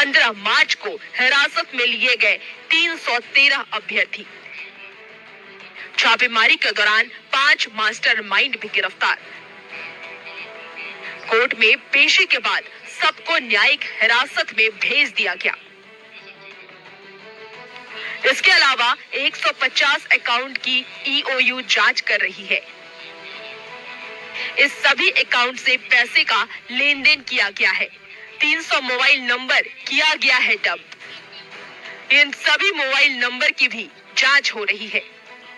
15 मार्च को हिरासत में लिए गए 313 अभ्यर्थी। छापेमारी के दौरान 5 मास्टरमाइंड भी गिरफ्तार। कोर्ट में पेशी के बाद सबको न्यायिक हिरासत में भेज दिया गया। इसके अलावा 150 अकाउंट की ईओयू जांच कर रही है। इस सभी अकाउंट से पैसे का लेन देन किया गया है। 300 मोबाइल नंबर किया गया है डंप। इन सभी मोबाइल नंबर की भी जांच हो रही है।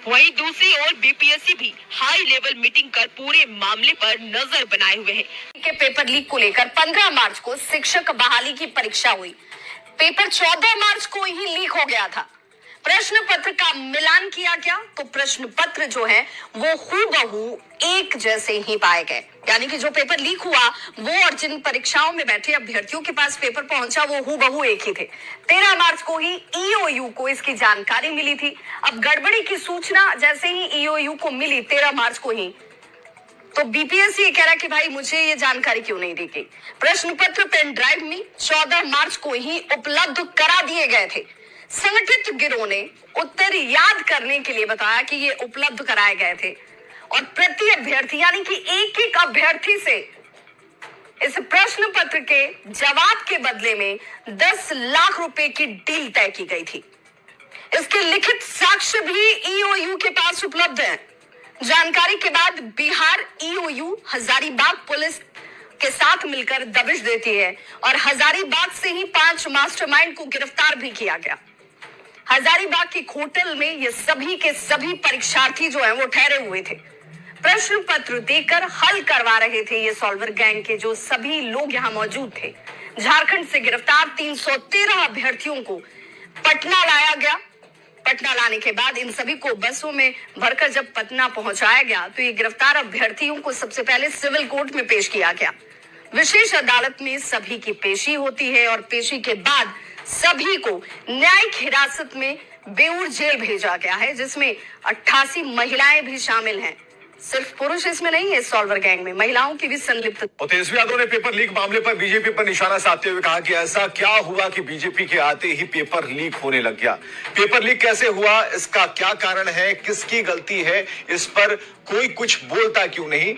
वहीं दूसरी ओर बीपीएससी भी हाई लेवल मीटिंग कर पूरे मामले पर नजर बनाए हुए है। के पेपर लीक को लेकर 15 मार्च को शिक्षक बहाली की परीक्षा हुई। पेपर 14 मार्च को ही लीक हो गया था। प्रश्न पत्र का मिलान किया गया तो प्रश्न पत्र जो है वो हूबहू एक जैसे ही पाए गए। यानी कि जो पेपर लीक हुआ वो और जिन परीक्षाओं में बैठे अभ्यर्थियों के पास पेपर पहुंचा वो हूबहू एक ही थे। 13 मार्च को ही ईओयू को इसकी जानकारी मिली थी। अब गड़बड़ी की सूचना जैसे ही ईओयू को मिली 13 मार्च को ही, तो बीपीएससी ये कह रहा कि भाई मुझे ये जानकारी क्यों नहीं दी गई। प्रश्न पत्र पेन ड्राइव में 14 मार्च को ही उपलब्ध करा दिए गए थे। संगठित गिरोह ने उत्तर याद करने के लिए बताया कि ये उपलब्ध कराए गए थे और प्रति अभ्यर्थी यानी कि एक एक अभ्यर्थी से इस प्रश्न पत्र के जवाब के बदले में 10 लाख रुपए की डील तय की गई थी। इसके लिखित साक्ष्य भी ईओयू के पास उपलब्ध है। जानकारी के बाद बिहार ईओयू हजारीबाग पुलिस के साथ मिलकर दबिश देती है और हजारीबाग से ही 5 मास्टरमाइंड को गिरफ्तार भी किया गया। हजारीबाग की होटल में ये सभी के सभी परीक्षार्थी जो हैं वो ठहरे हुए थे। प्रश्न पत्र देकर हल करवा रहे थे ये सॉल्वर गैंग के जो सभी लोग यहाँ मौजूद थे। झारखंड से गिरफ्तार 313 अभ्यर्थियों को पटना लाया गया। पटना लाने के बाद इन सभी को बसों में भरकर जब पटना पहुंचाया गया तो ये गिरफ्तार अभ्यर्थियों को सबसे पहले सिविल कोर्ट में पेश किया गया। विशेष अदालत में सभी की पेशी होती है और पेशी के बाद सभी को न्यायिक हिरासत में बेऊर जेल भेजा गया है, जिसमें 88 महिलाएं भी शामिल हैं। सिर्फ पुरुष इसमें नहीं है, सॉल्वर गैंग में महिलाओं की भी संलिप्त। और तेजस्वी यादव ने पेपर लीक मामले पर बीजेपी पर निशाना साधते हुए कहा कि ऐसा क्या हुआ कि बीजेपी के आते ही पेपर लीक होने लग गया। पेपर लीक कैसे हुआ, इसका क्या कारण है, किसकी गलती है, इस पर कोई कुछ बोलता क्यों नहीं।